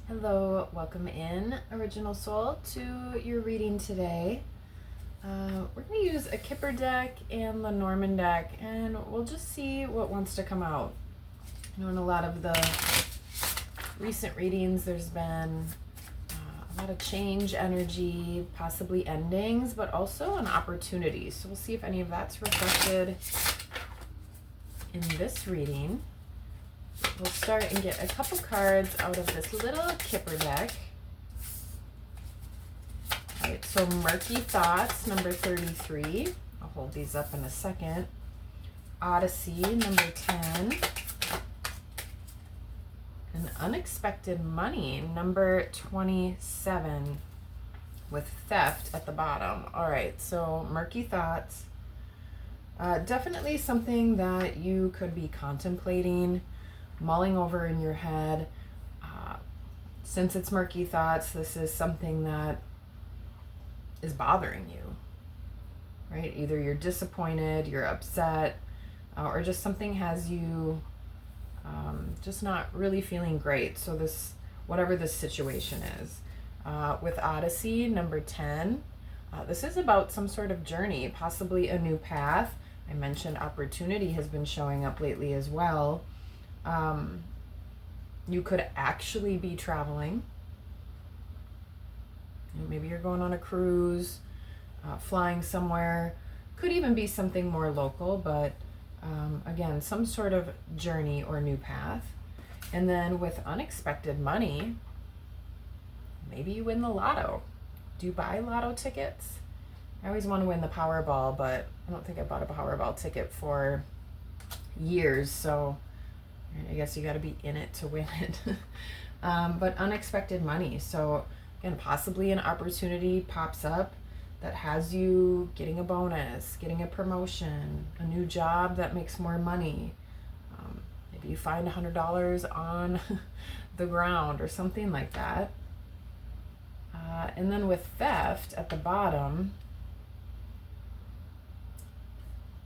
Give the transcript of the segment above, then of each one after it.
Hello, welcome in, Original Soul, to your reading today. We're going to use a Kipper deck and the Norman deck, and we'll just see what wants to come out. In a lot of the recent readings, there's been a lot of change energy, possibly endings, but also an opportunity. So we'll see if any of that's reflected in this reading. We'll start and get a couple cards out of this little Kipper deck. All right, so Murky Thoughts, number 33. I'll hold these up in a second. Odyssey, number 10. And Unexpected Money, number 27, with Theft at the bottom. All right, so Murky Thoughts. Definitely something that you could be contemplating, mulling over in your head. Since it's Murky Thoughts, this is something that is bothering you, right? Either you're disappointed, you're upset, or just something has you just not really feeling great. So this, whatever this situation is. With Odyssey, number 10, this is about some sort of journey, possibly a new path. I mentioned opportunity has been showing up lately as well. You could actually be traveling. Maybe you're going on a cruise, flying somewhere. Could even be something more local, but again, some sort of journey or new path. And then with Unexpected Money, maybe you win the lotto. Do you buy lotto tickets? I always want to win the Powerball, but I don't think I bought a Powerball ticket for years, so I guess you got to be in it to win it. But unexpected money. So again, possibly an opportunity pops up that has you getting a bonus, getting a promotion, a new job that makes more money. Maybe you find $100 on the ground or something like that. And then with Theft at the bottom,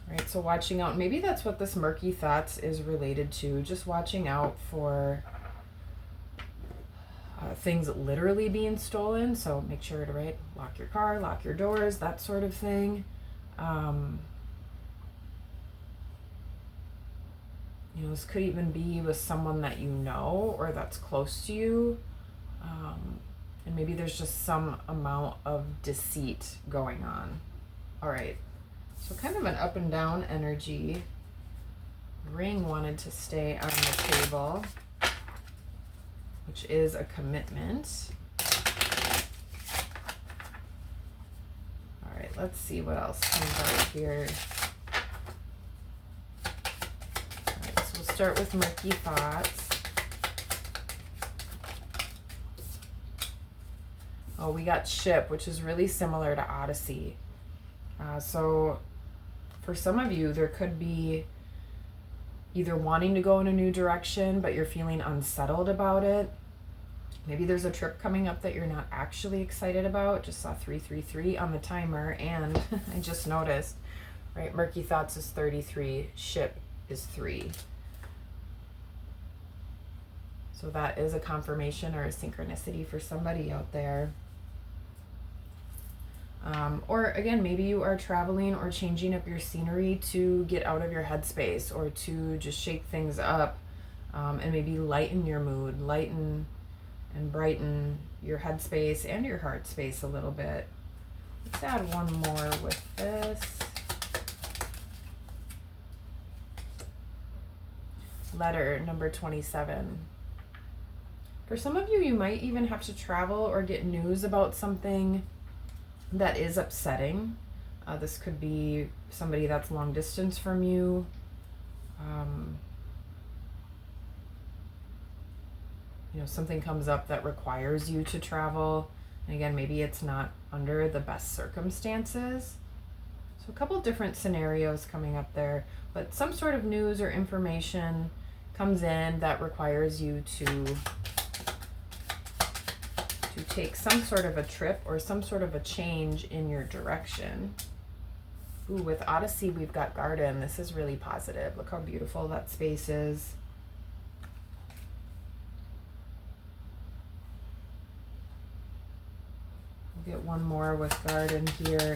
right, so watching out, maybe that's what this Murky Thoughts is related to, just watching out for things literally being stolen. So make sure to, right, lock your car, lock your doors, that sort of thing. This could even be with someone that you know or that's close to you. And maybe there's just some amount of deceit going on. All right. So kind of an up and down energy. Ring wanted to stay on the table, which is a commitment. All right, let's see what else comes out here. All right, so we'll start with Murky Thoughts. Oh, we got Ship, which is really similar to Odyssey. So for some of you, there could be either wanting to go in a new direction, but you're feeling unsettled about it. Maybe there's a trip coming up that you're not actually excited about. Just saw 333 on the timer, and I just noticed, right, Murky Thoughts is 33, Ship is 3. So that is a confirmation or a synchronicity for somebody out there. Or again, maybe you are traveling or changing up your scenery to get out of your headspace or to just shake things up, and maybe lighten your mood, lighten and brighten your headspace and your heart space a little bit. Let's add one more with this. Letter, number 27. For some of you, you might even have to travel or get news about something that is upsetting. This could be somebody that's long distance from you. Something comes up that requires you to travel. And again, maybe it's not under the best circumstances. So a couple different scenarios coming up there, but some sort of news or information comes in that requires you to take some sort of a trip or some sort of a change in your direction. Ooh, with Odyssey, we've got Garden. This is really positive. Look how beautiful that space is. get one more with garden here.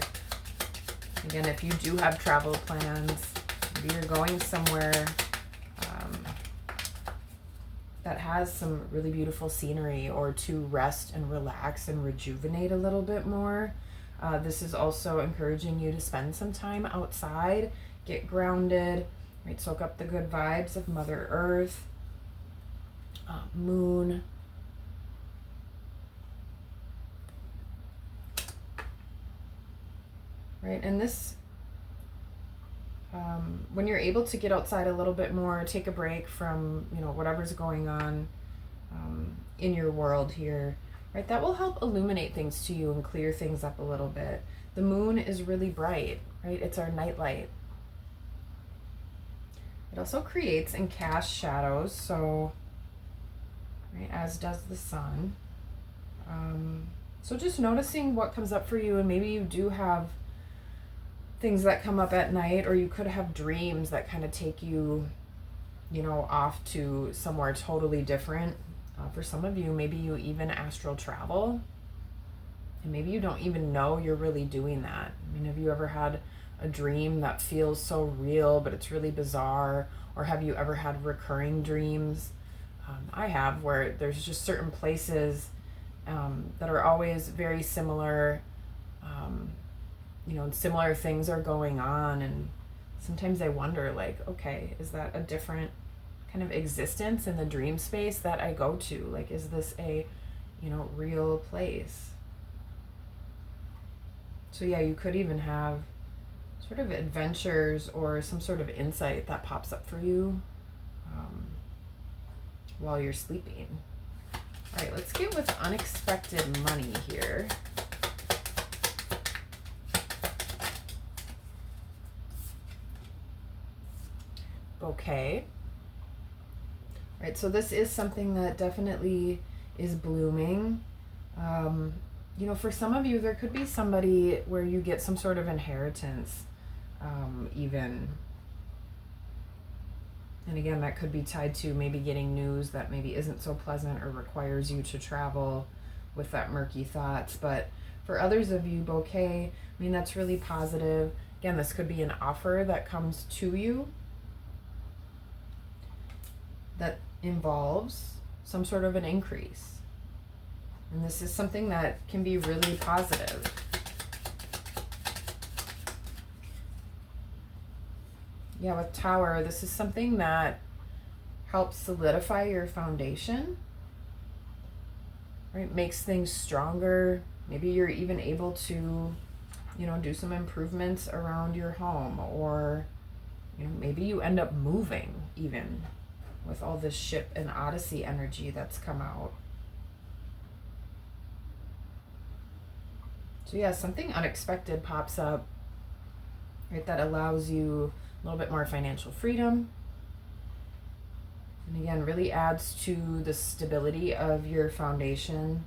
Again, if you do have travel plans, maybe you're going somewhere that has some really beautiful scenery, or to rest and relax and rejuvenate a little bit more. This is also encouraging you to spend some time outside, get grounded, right? Soak up the good vibes of Mother Earth, Moon. Right, and this, when you're able to get outside a little bit more, take a break from, whatever's going on in your world here, right, that will help illuminate things to you and clear things up a little bit. The moon is really bright, right? It's our nightlight. It also creates and casts shadows, so, right, as does the sun. So just noticing what comes up for you, and maybe you do have things that come up at night, or you could have dreams that kind of take you, off to somewhere totally different. For some of you, maybe you even astral travel, and maybe you don't even know you're really doing that. I mean, have you ever had a dream that feels so real, but it's really bizarre? Or have you ever had recurring dreams? I have, where there's just certain places that are always very similar, and similar things are going on, and sometimes I wonder, like, okay, is that a different kind of existence in the dream space that I go to? Like, is this a, real place? So yeah, you could even have sort of adventures or some sort of insight that pops up for you while you're sleeping. All right, let's get with unexpected money here. Okay. All right, so this is something that definitely is blooming. For some of you, there could be somebody where you get some sort of inheritance, even. And again, that could be tied to maybe getting news that maybe isn't so pleasant or requires you to travel with that murky thoughts. But for others of you, bouquet, I mean, that's really positive. Again, this could be an offer that comes to you that involves some sort of an increase. And this is something that can be really positive. Yeah, with Tower, this is something that helps solidify your foundation, right? Makes things stronger. Maybe you're even able to, do some improvements around your home, or, maybe you end up moving even with all this ship and Odyssey energy that's come out. So yeah, something unexpected pops up, right, that allows you a little bit more financial freedom. And again, really adds to the stability of your foundation.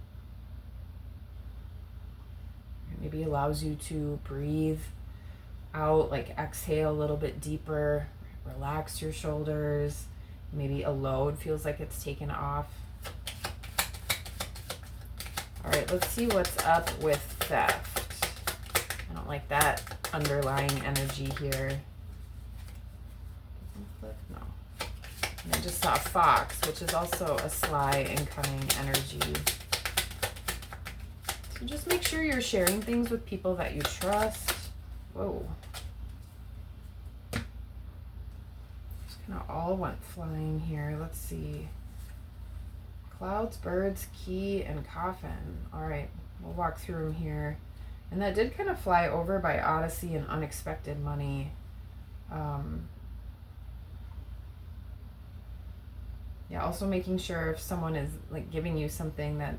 Maybe allows you to breathe out, like exhale a little bit deeper, relax your shoulders. Maybe a load feels like it's taken off. All right, let's see what's up with theft. I don't like that underlying energy here. No. And I just saw a fox, which is also a sly and cunning energy. So just make sure you're sharing things with people that you trust. Whoa. Just kind of all went flying here. Let's see. Clouds, birds, key, and coffin. All right, we'll walk through them here. And that did kind of fly over by Odyssey and unexpected money. Yeah, also making sure if someone is like giving you something that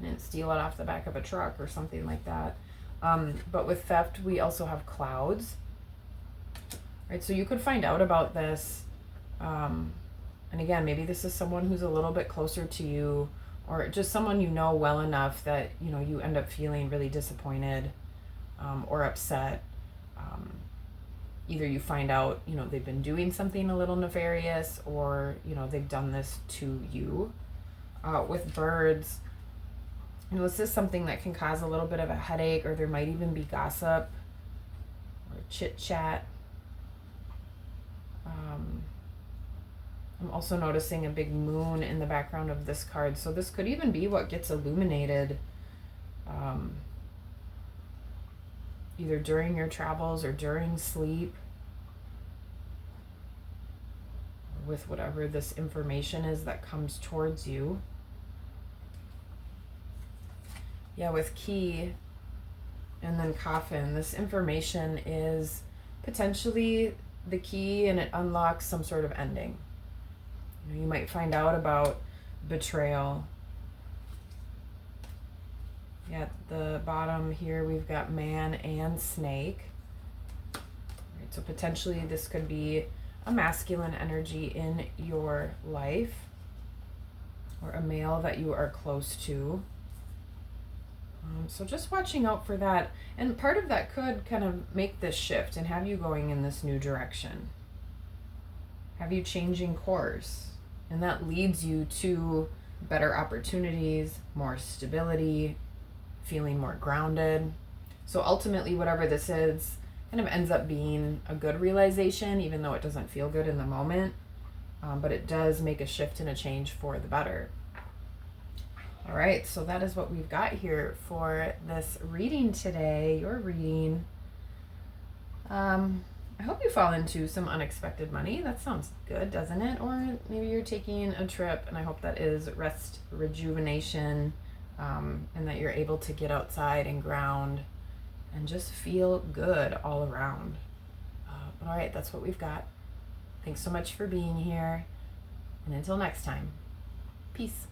didn't steal it off the back of a truck or something like that. But with theft, we also have clouds. Right, so you could find out about this. And again, maybe this is someone who's a little bit closer to you, or just someone you know well enough that, you end up feeling really disappointed or upset. Either you find out, they've been doing something a little nefarious, or, they've done this to you. With birds, This is something that can cause a little bit of a headache, or there might even be gossip or chit chat. I'm also noticing a big moon in the background of this card, so this could even be what gets illuminated either during your travels or during sleep, with whatever this information is that comes towards you. Yeah, with key and then coffin, this information is potentially the key, and it unlocks some sort of ending. You might find out about betrayal. Yeah, at the bottom here we've got man and snake. Right, so potentially this could be a masculine energy in your life, or a male that you are close to. So just watching out for that. And part of that could kind of make this shift and have you going in this new direction. Have you changing course. And that leads you to better opportunities, more stability, feeling more grounded. So ultimately, whatever this is, kind of ends up being a good realization, even though it doesn't feel good in the moment. But it does make a shift and a change for the better. All right, so that is what we've got here for this reading today, your reading. I hope you fall into some unexpected money. That sounds good, doesn't it? Or maybe you're taking a trip, and I hope that is rest, rejuvenation, and that you're able to get outside and ground and just feel good all around. But all right, that's what we've got. Thanks so much for being here, and until next time, peace.